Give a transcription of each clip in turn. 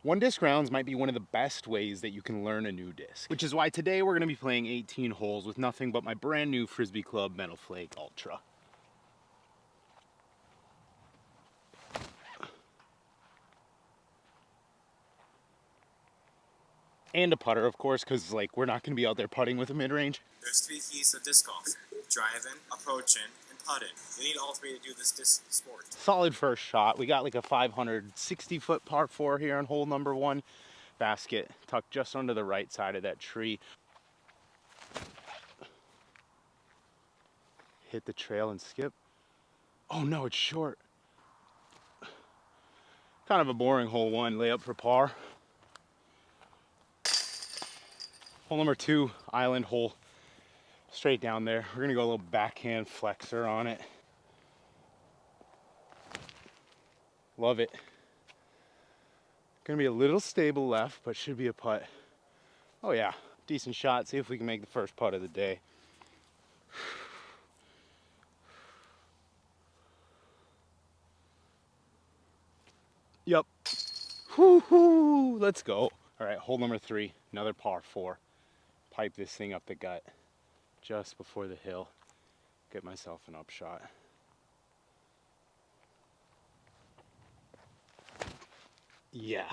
One disc rounds might be one of the best ways that you can learn a new disc, which is why today we're going to be playing 18 holes with nothing but my brand new Frisbee Club Metal Flake Ultra. And a putter, of course, because like we're not going to be out there putting with a mid-range. There's 3 keys to disc golf: driving, approaching, and putting. You need all 3 to do this disc sport. Solid first shot. We got like a 560-foot par 4 here on hole number 1. Basket tucked just under the right side of that tree. Hit the trail and skip. Oh no, it's short. Kind of a boring hole 1, layup for par. Hole number 2, island hole, straight down there. We're gonna go a little backhand flexor on it. Love it. Gonna be a little stable left, but should be a putt. Oh yeah, decent shot. See if we can make the first putt of the day. Yep. Woo-hoo, let's go. All right, hole number 3, another par 4. Pipe this thing up the gut just before the hill. Get myself an upshot. Yeah.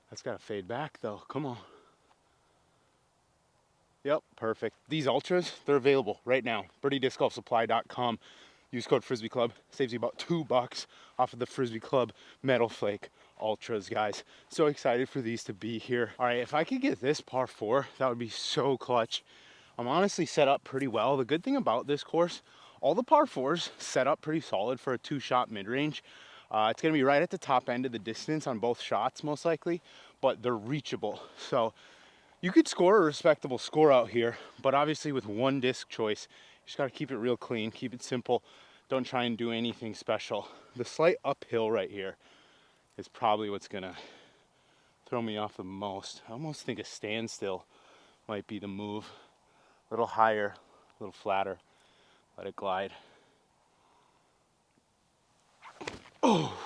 That's gotta fade back though, come on. Yep, perfect. These Ultras, they're available right now. birdiediscgolfsupply.com. Use code Frisbee Club. Saves you about $2 off of the Frisbee Club Metal Flake Ultras, guys. So excited for these to be here. All right, if I could get this par 4, that would be so clutch. I'm honestly set up pretty well. The good thing about this course, all the par 4s set up pretty solid for a 2-shot mid-range. It's gonna be right at the top end of the distance on both shots, most likely, but they're reachable. So you could score a respectable score out here, but obviously with one disc choice, you just gotta keep it real clean, keep it simple. Don't try and do anything special. The slight uphill right here is probably what's gonna throw me off the most. I almost think a standstill might be the move. A little higher, a little flatter, let it glide. Oh,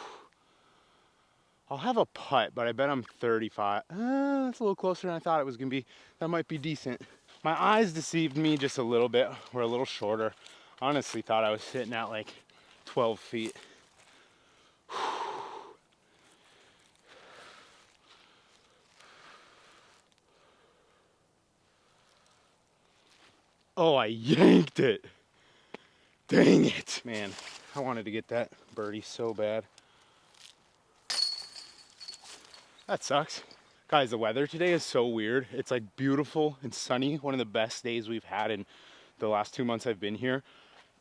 I'll have a putt, but I bet I'm 35. That's a little closer than I thought it was gonna be. That might be decent. My eyes deceived me just a little bit. We're a little shorter. Honestly thought I was sitting at like 12 feet. Oh, I yanked it. Dang it. Man, I wanted to get that birdie so bad. That sucks. Guys, the weather today is so weird. It's like beautiful and sunny. One of the best days we've had in the last 2 months I've been here.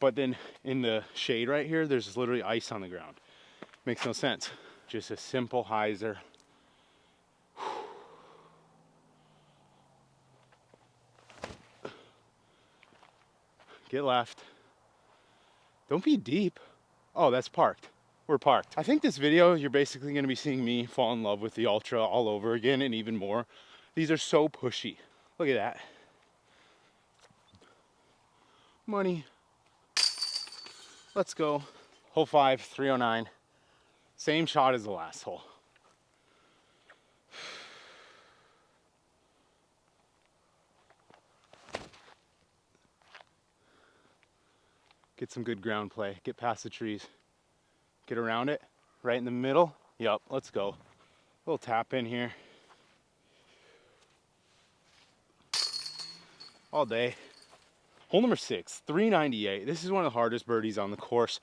But then in the shade right here, there's literally ice on the ground. Makes no sense. Just a simple hyzer. Get left. Don't be deep. Oh, that's parked. We're parked. I think this video, you're basically gonna be seeing me fall in love with the Ultra all over again and even more. These are so pushy. Look at that. Money. Let's go. Hole 5, 309. Same shot as the last hole. Get some good ground play. Get past the trees. Get around it. Right in the middle. Yup, let's go. Little tap in here. All day. Hole number 6, 398. This is one of the hardest birdies on the course,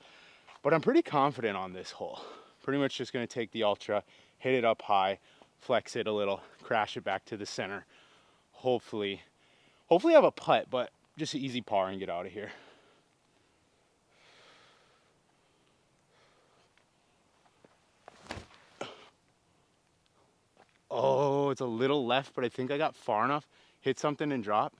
but I'm pretty confident on this hole. Pretty much just gonna take the Ultra, hit it up high, flex it a little, crash it back to the center. Hopefully have a putt, but just an easy par and get out of here. Oh, it's a little left, but I think I got far enough. Hit something and drop.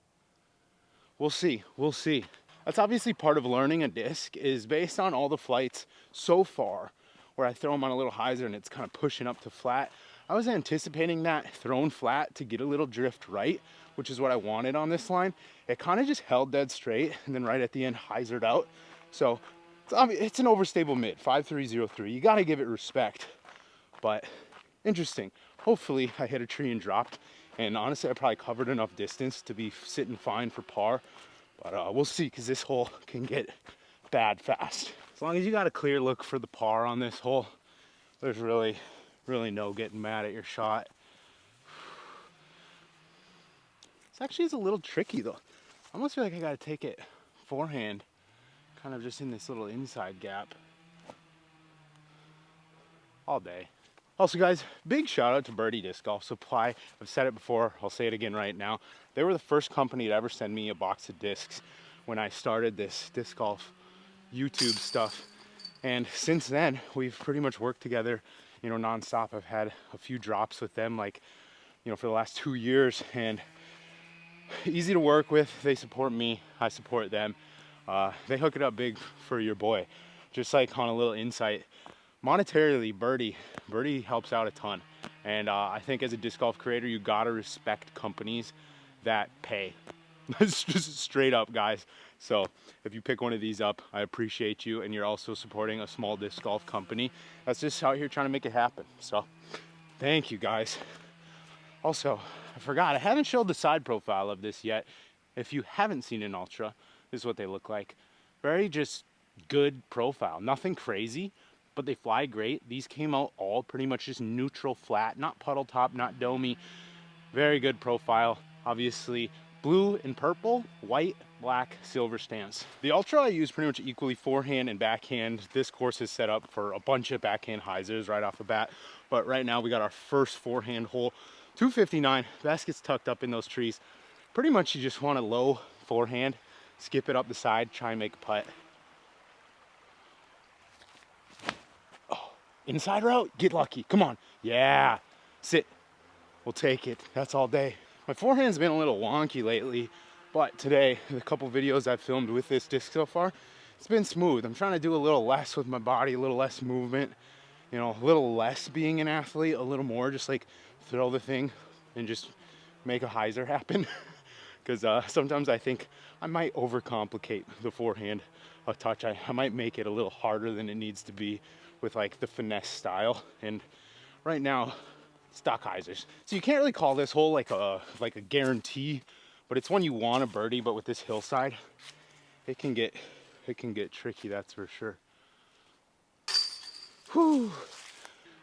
We'll see, we'll see. That's obviously part of learning a disc, is based on all the flights so far where I throw them on a little hyzer and it's kind of pushing up to flat. I was anticipating that thrown flat to get a little drift right, which is what I wanted on this line. It kind of just held dead straight and then right at the end hyzered out. So it's an overstable mid, 5.303. You got to give it respect, but interesting. Hopefully I hit a tree and dropped. And honestly, I probably covered enough distance to be sitting fine for par. But we'll see, because this hole can get bad fast. As long as you got a clear look for the par on this hole, there's really no getting mad at your shot. This actually is a little tricky though. I almost feel like I gotta take it forehand, kind of just in this little inside gap all day. Also guys, big shout out to Birdie Disc Golf Supply. I've said it before, I'll say it again right now. They were the first company to ever send me a box of discs when I started this disc golf YouTube stuff. And since then, we've pretty much worked together, you know, nonstop. I've had a few drops with them, like, you know, for the last 2 years, and easy to work with. They support me, I support them. They hook it up big for your boy. Just like on a little insight, monetarily, Birdie helps out a ton. And I think as a disc golf creator, you gotta respect companies that pay. That's just straight up, guys. So if you pick one of these up, I appreciate you, and you're also supporting a small disc golf company that's just out here trying to make it happen. So thank you, guys. Also, I forgot, I haven't showed the side profile of this yet. If you haven't seen an Ultra, this is what they look like. Very just good profile, nothing crazy, but they fly great. These came out all pretty much just neutral flat, not puddle top, not domey. Very good profile. Obviously blue and purple, white, black, silver stance. The Ultra I use pretty much equally forehand and backhand. This course is set up for a bunch of backhand hyzers right off the bat, but right now we got our first forehand hole. 259, basket's tucked up in those trees. Pretty much you just want a low forehand, skip it up the side, try and make a putt. Oh, inside route, get lucky, come on. Yeah, sit, we'll take it, that's all day. My forehand's been a little wonky lately, but today, the couple videos I've filmed with this disc so far, it's been smooth. I'm trying to do a little less with my body, a little less movement, you know, a little less being an athlete, a little more just like throw the thing and just make a hyzer happen. Because sometimes I think I might overcomplicate the forehand a touch. I might make it a little harder than it needs to be with like the finesse style. And right now, stock hyzers. So you can't really call this hole like a guarantee, but it's one you want to birdie. But with this hillside, it can get tricky, that's for sure. Whew.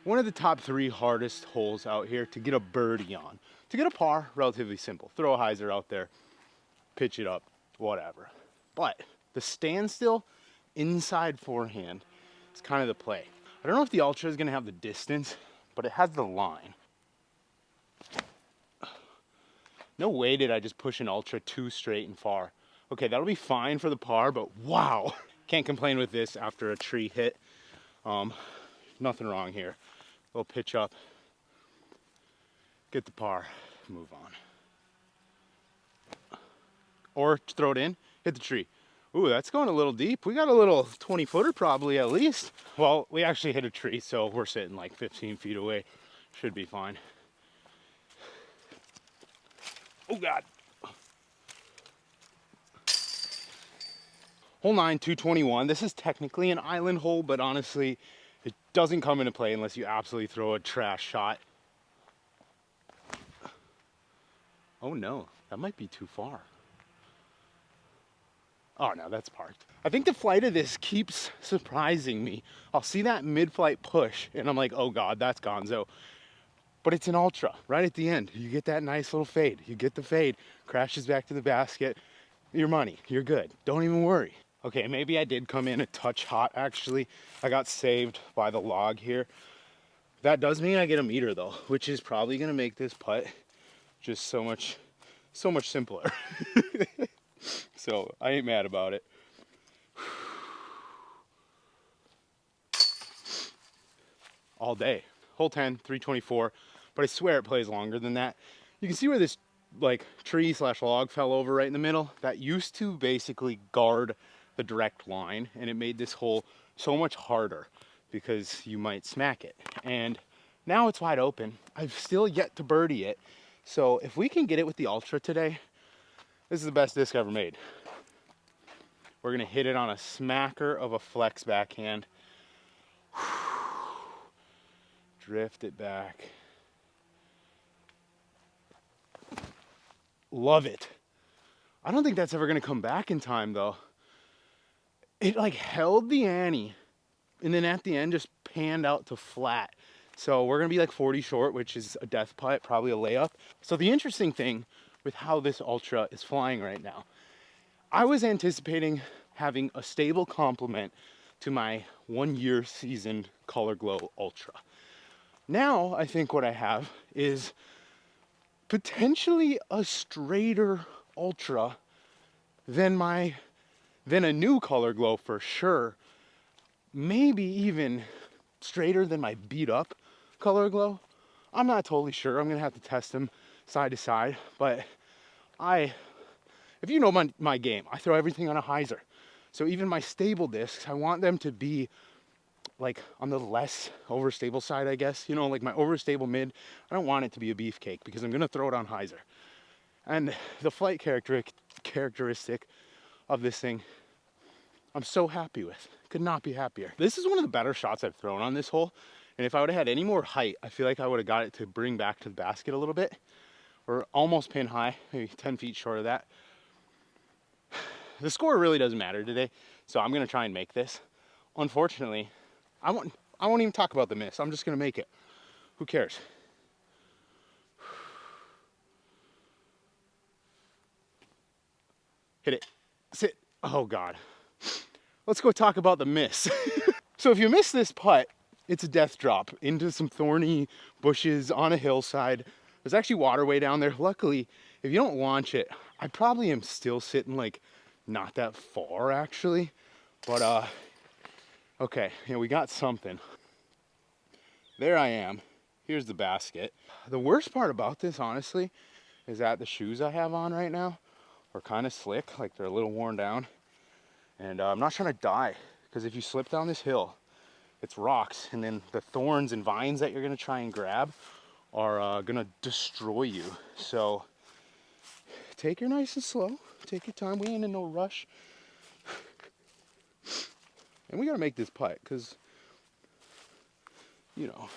One of the top 3 hardest holes out here to get a birdie on. To get a par, relatively simple. Throw a hyzer out there, pitch it up, whatever. But the standstill inside forehand is kind of the play. I don't know if the Ultra is going to have the distance, but it has the line. No way did I just push an Ultra too straight and far. Okay, that'll be fine for the par, but wow. Can't complain with this after a tree hit. Nothing wrong here. Little pitch up, get the par, move on. Or throw it in, hit the tree. Ooh, that's going a little deep. We got a little 20-footer probably at least. Well, we actually hit a tree, so we're sitting like 15 feet away. Should be fine. Oh God. Hole 9, 221. This is technically an island hole, but honestly, it doesn't come into play unless you absolutely throw a trash shot. Oh no, that might be too far. Oh no, that's parked. I think the flight of this keeps surprising me. I'll see that mid-flight push and I'm like, oh God, that's gonzo. But it's an Ultra right at the end. You get that nice little fade. You get the fade, crashes back to the basket. Your money, you're good. Don't even worry. Okay, maybe I did come in a touch hot actually. I got saved by the log here. That does mean I get a meter though, which is probably gonna make this putt just so much simpler. So I ain't mad about it. All day. Hole 10, 324, but I swear it plays longer than that. You can see where this like tree / log fell over right in the middle. That used to basically guard the direct line, and it made this hole so much harder because you might smack it. And now it's wide open. I've still yet to birdie it. So if we can get it with the Ultra today, this is the best disc ever made. We're gonna hit it on a smacker of a flex backhand. drift it back. Love it. I don't think that's ever gonna come back in time though. It like held the ante and then at the end just panned out to flat. So we're gonna be like 40 short, which is a death putt, probably a layup. So the interesting thing with how this Ultra is flying right now, I was anticipating having a stable complement to my 1 year seasoned Color Glow Ultra. Now I think what I have is potentially a straighter Ultra than a new Color Glow for sure. Maybe even straighter than my beat up Color Glow. I'm not totally sure. I'm gonna have to test them side to side, but if you know my game, I throw everything on a hyzer. So even my stable discs, I want them to be like on the less overstable side, I guess. You know, like my overstable mid, I don't want it to be a beefcake because I'm gonna throw it on hyzer. And the flight characteristic of this thing, I'm so happy with. Could not be happier. This is one of the better shots I've thrown on this hole. And if I would have had any more height, I feel like I would have got it to bring back to the basket a little bit. Or almost pin high, maybe 10 feet short of that. The score really doesn't matter today, so I'm gonna try and make this. Unfortunately, I won't even talk about the miss. I'm just gonna make it. Who cares? Hit it. Sit. Oh God. Let's go talk about the miss. So if you miss this putt, it's a death drop into some thorny bushes on a hillside. There's actually waterway down there. Luckily, if you don't launch it, I probably am still sitting like not that far actually. But okay, yeah, we got something. There I am. Here's the basket. The worst part about this, honestly, is that the shoes I have on right now are kind of slick, like they're a little worn down. And I'm not trying to die, because if you slip down this hill, it's rocks, and then the thorns and vines that you're gonna try and grab are gonna destroy you. So take your nice and slow, take your time, we ain't in no rush. And we gotta make this putt, because, you know.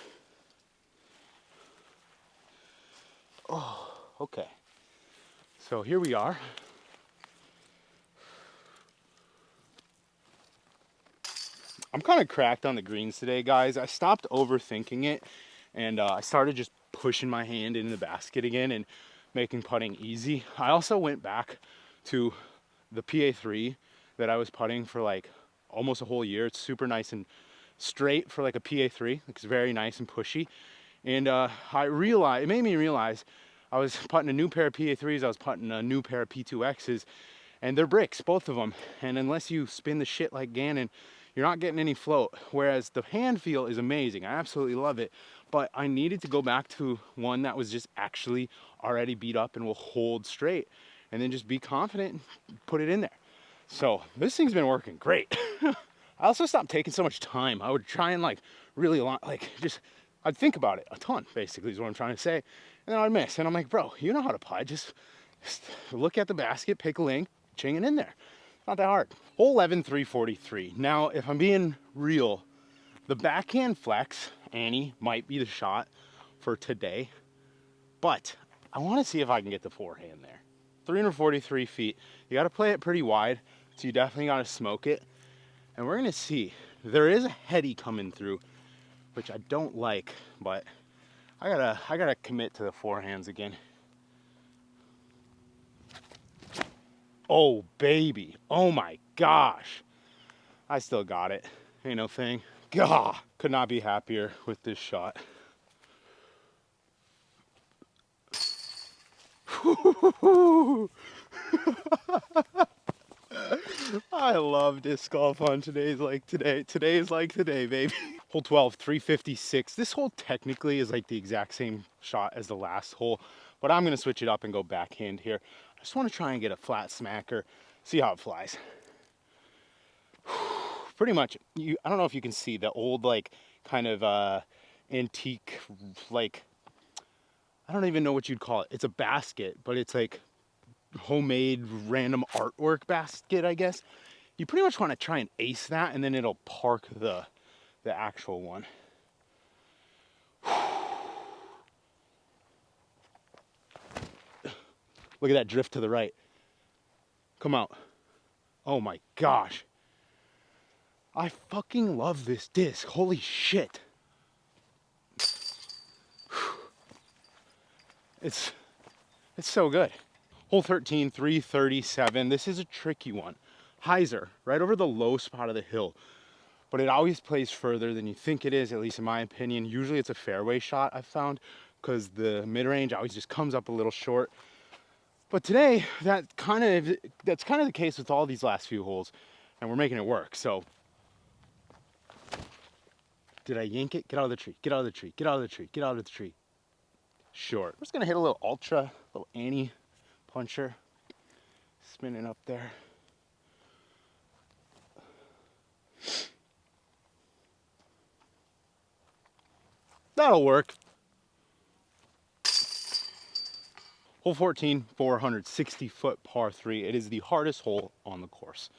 Oh, okay. So here we are. I'm kind of cracked on the greens today, guys. I stopped overthinking it, and I started just pushing my hand in the basket again and making putting easy. I also went back to the PA3 that I was putting for like almost a whole year. It's super nice and straight for like a PA3. It's very nice and pushy. And it made me realize I was putting a new pair of PA3s, I was putting a new pair of P2Xs, and they're bricks, both of them. And unless you spin the shit like Gannon, you're not getting any float. Whereas the hand feel is amazing. I absolutely love it. But I needed to go back to one that was just actually already beat up and will hold straight. And then just be confident and put it in there. So this thing's been working great. I also stopped taking so much time. I would try and like really I'd think about it a ton, basically, is what I'm trying to say. And then I'd miss. And I'm like, bro, you know how to putt. Just look at the basket, pick a link, ching it in there. Not that hard. Hole 11, 343. Now, if I'm being real, the backhand flex, Annie, might be the shot for today. But I want to see if I can get the forehand there. 343 feet. You got to play it pretty wide, so you definitely got to smoke it. And we're going to see. There is a heady coming through, which I don't like, but I gotta commit to the forehands again. Oh, baby. Oh, my gosh. I still got it. Ain't no thing. Gah. Could not be happier with this shot. I love disc golf on today's like today. Today's like today, baby. Hole 12, 356. This hole technically is like the exact same shot as the last hole, but I'm gonna switch it up and go backhand here. I just want to try and get a flat smacker, see how it flies. Pretty much, I don't know if you can see the old like kind of antique, like, I don't even know what you'd call it. It's a basket, but it's like homemade random artwork basket, I guess. You pretty much want to try and ace that, and then it'll park the actual one. Look at that drift to the right. Come out. Oh my gosh. I fucking love this disc. Holy shit. It's so good. Hole 13, 337. This is a tricky one. Hyzer, right over the low spot of the hill. But it always plays further than you think it is, at least in my opinion. Usually it's a fairway shot, I've found, because the mid-range always just comes up a little short. But today, that's kind of the case with all these last few holes, and we're making it work. So, did I yank it? Get out of the tree, get out of the tree, get out of the tree, get out of the tree. Short. We're just gonna hit a little ultra, little Annie puncher. Spinning up there. That'll work. Hole 14, 460-foot par 3. It is the hardest hole on the course.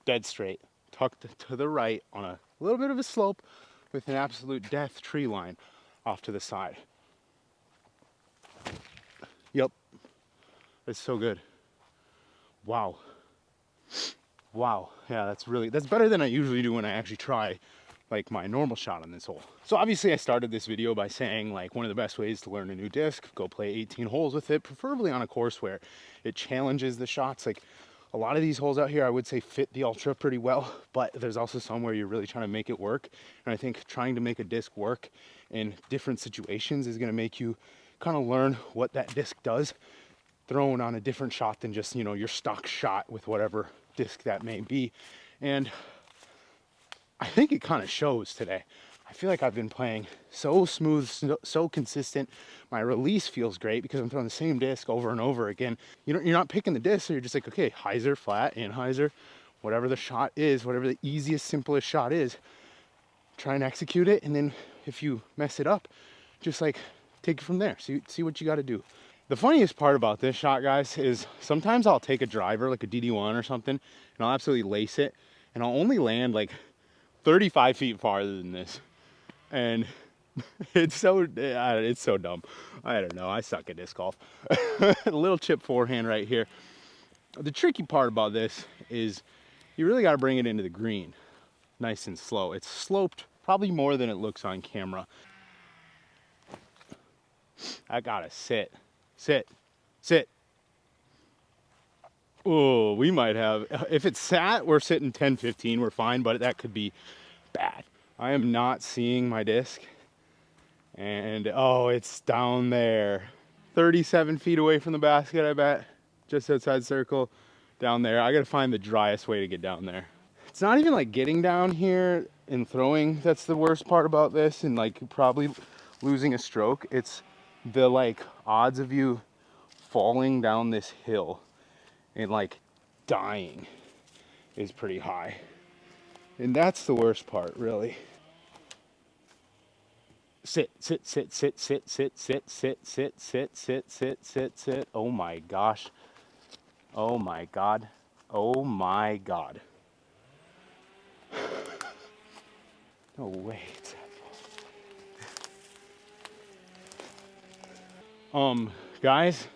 Dead straight, tucked to the right on a little bit of a slope with an absolute death tree line off to the side. Yep. It's so good. Wow. Wow. Yeah, that's better than I usually do when I actually try like my normal shot on this hole. So obviously I started this video by saying like one of the best ways to learn a new disc, go play 18 holes with it, preferably on a course where it challenges the shots. Like a lot of these holes out here I would say fit the ultra pretty well, but there's also some where you're really trying to make it work. And I think trying to make a disc work in different situations is gonna make you kind of learn what that disc does thrown on a different shot than just, you know, your stock shot with whatever disc that may be. And I think it kind of shows today. I feel like I've been playing so smooth, so consistent. My release feels great because I'm throwing the same disc over and over again. You're not picking the disc, so you're just like, okay, hyzer, flat, anhyzer, whatever the shot is, whatever the easiest, simplest shot is, try and execute it. And then if you mess it up, just like take it from there. See what you got to do. The funniest part about this shot, guys, is sometimes I'll take a driver, like a DD1 or something, and I'll absolutely lace it, and I'll only land like 35 feet farther than this. And it's so dumb. I don't know. I suck at disc golf. A little chip forehand right here. The tricky part about this is you really got to bring it into the green nice and slow. It's sloped probably more than it looks on camera. I gotta sit. Oh, we might have, if it's sat, we're sitting 10, 15, we're fine, but that could be bad. I am not seeing my disc. And oh, it's down there. 37 feet away from the basket, I bet. Just outside circle, down there. I gotta find the driest way to get down there. It's not even like getting down here and throwing that's the worst part about this, and like probably losing a stroke. It's the like odds of you falling down this hill and like dying is pretty high. And that's the worst part, really. Sit. Oh my gosh. Oh my God. Oh my God. No way. Guys.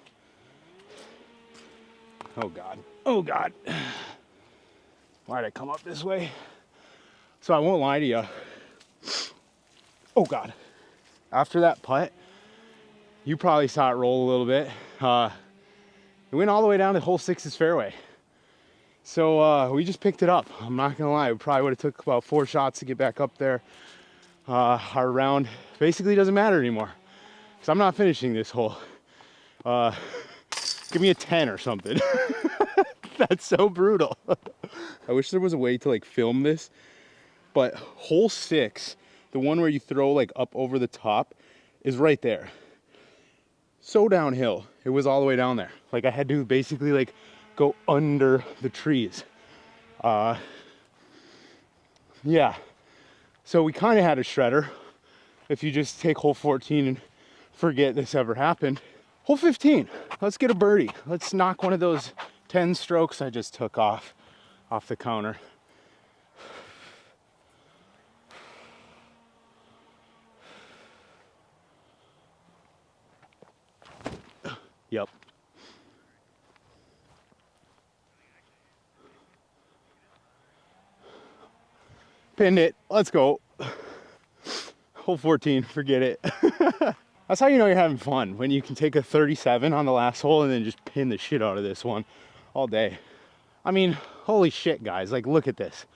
Oh God. Oh God. Why did I come up this way? So I won't lie to you. Oh God. After that putt, you probably saw it roll a little bit. It went all the way down to hole 6's fairway. So we just picked it up. I'm not gonna lie, we probably would have took about 4 shots to get back up there. Our round basically doesn't matter anymore, because I'm not finishing this hole. Give me a 10 or something. That's so brutal. I wish there was a way to like film this, but hole 6, the one where you throw like up over the top, is right there. So downhill. It was all the way down there. Like I had to basically like go under the trees. Yeah. So we kind of had a shredder. If you just take hole 14 and forget this ever happened. Hole 15, let's get a birdie. Let's knock one of those 10 strokes I just took off the counter. Yep. Pinned it. Let's go. Hole 14, forget it. That's how you know you're having fun, when you can take a 37 on the last hole and then just pin the shit out of this one all day. I mean, holy shit, guys. Like, look at this.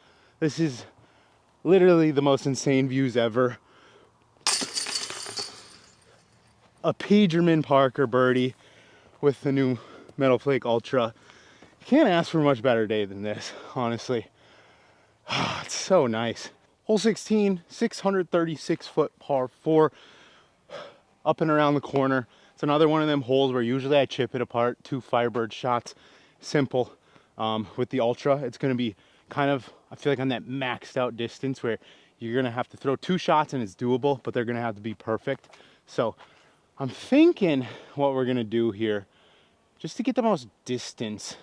This is literally the most insane views ever. A Peterman Parker birdie with the new Metal Flake Ultra. You can't ask for a much better day than this, honestly. It's so nice. Hole 16, 636 foot par 4, up and around the corner. It's another one of them holes where usually I chip it apart, 2 Firebird shots, simple. With the Ultra, it's gonna be kind of, I feel like, on that maxed out distance where you're gonna have to throw 2 shots and it's doable, but they're gonna have to be perfect. So I'm thinking what we're gonna do here, just to get the most distance.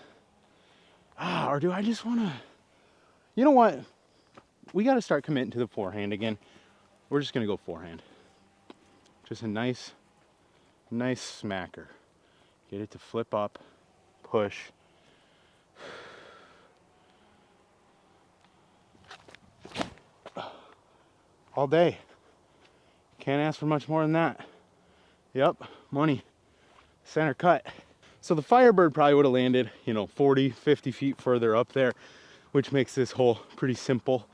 Or do I just wanna, you know what? We gotta start committing to the forehand again. We're just gonna go forehand. Just a nice smacker. Get it to flip up, push. All day. Can't ask for much more than that. Yep, money. Center cut. So the Firebird probably would have landed, 40, 50 feet further up there, which makes this hole pretty simple.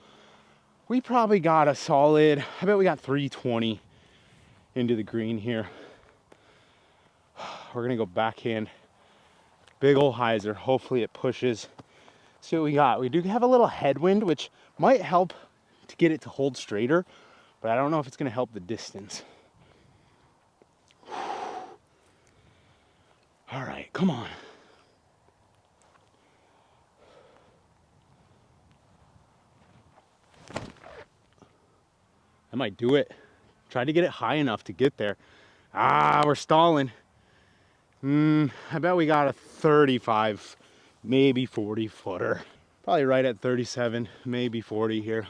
We probably got a solid, I bet we got 320 into the green here. We're gonna go backhand. Big ol' hyzer. Hopefully it pushes. See what we got. We do have a little headwind, which might help to get it to hold straighter, but I don't know if it's gonna help the distance. All right, come on. I might do it. Try to get it high enough to get there. We're stalling. I bet we got a 35, maybe 40 footer. Probably right at 37, maybe 40 here.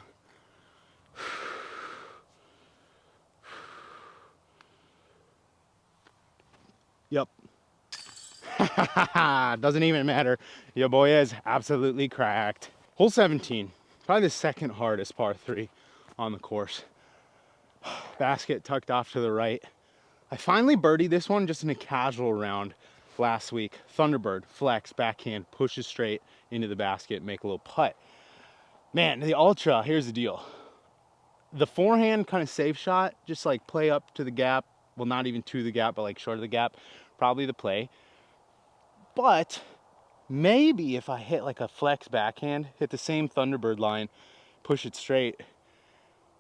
Yep. Doesn't even matter. Your boy is absolutely cracked. Hole 17, probably the second hardest par 3 on the course. Basket tucked off to the right. I finally birdied this one just in a casual round last week. Thunderbird, flex, backhand, pushes straight into the basket, make a little putt. Man, the Ultra, here's the deal. The forehand kind of safe shot, just like play up to the gap. Well, not even to the gap, but like short of the gap. Probably the play. But maybe if I hit like a flex backhand, hit the same Thunderbird line, push it straight.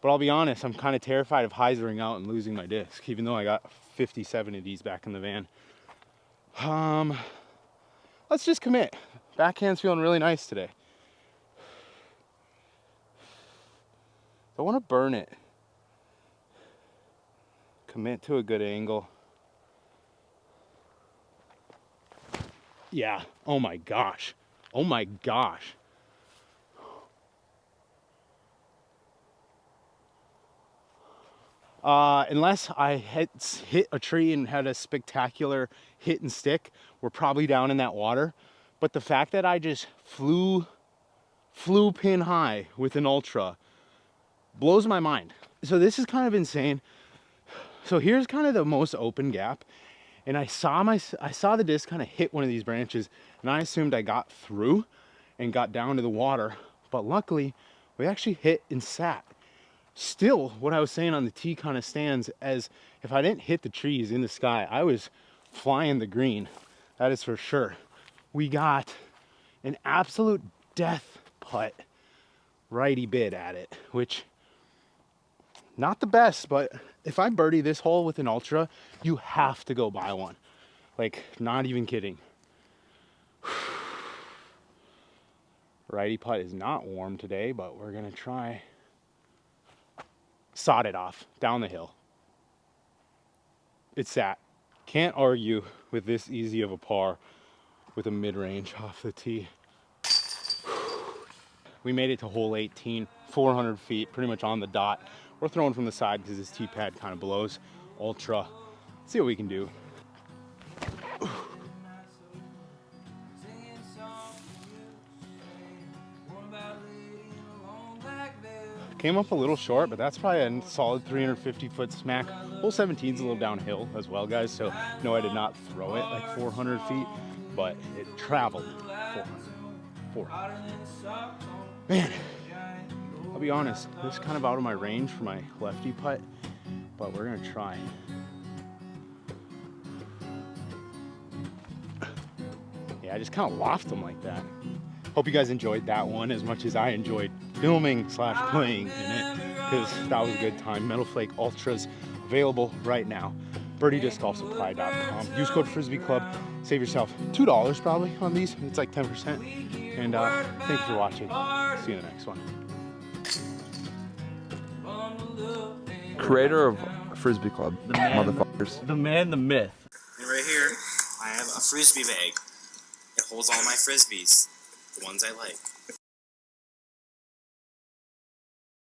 But I'll be honest, I'm kind of terrified of hyzering out and losing my disc, even though I got 57 of these back in the van. Let's just commit. Backhand's feeling really nice today. Don't want to burn it. Commit to a good angle. Yeah. Oh my gosh. Oh my gosh. Unless I hit a tree and had a spectacular hit and stick, we're probably down in that water. But the fact that I just flew pin high with an Ultra blows my mind. So this is kind of insane. So here's kind of the most open gap, and I saw the disc kind of hit one of these branches, and I assumed I got through and got down to the water, but luckily we actually hit and sat. Still, what I was saying on the tee kind of stands, as if I didn't hit the trees in the sky, I was flying the green. That is for sure. We got an absolute death putt righty bid at it, which not the best, but if I birdie this hole with an Ultra, you have to go buy one. Like, not even kidding. Righty putt is not warm today, but we're gonna try. Sawed it off down the hill. It sat. Can't argue with this easy of a par with a mid-range off the tee. We made it to hole 18, 400 feet, pretty much on the dot. We're throwing from the side because this tee pad kind of blows. Ultra. Let's see what we can do. Came up a little short, but that's probably a solid 350-foot smack. Hole 17's a little downhill as well, guys, so no, I did not throw it like 400 feet, but it traveled 400. Man, I'll be honest, this is kind of out of my range for my lefty putt, but we're gonna try. Yeah, I just kind of lofted them like that. Hope you guys enjoyed that one as much as I enjoyed filming / playing in it, because that was a good time. Metal Flake Ultras available right now. BirdieDiscGolfSupply.com. Use code Frisbee Club. Save yourself $2 probably on these. It's like 10%. And thank you for watching. See you in the next one. Creator of Frisbee Club, motherfuckers. The man, the myth. And right here, I have a frisbee bag. It holds all my frisbees, the ones I like.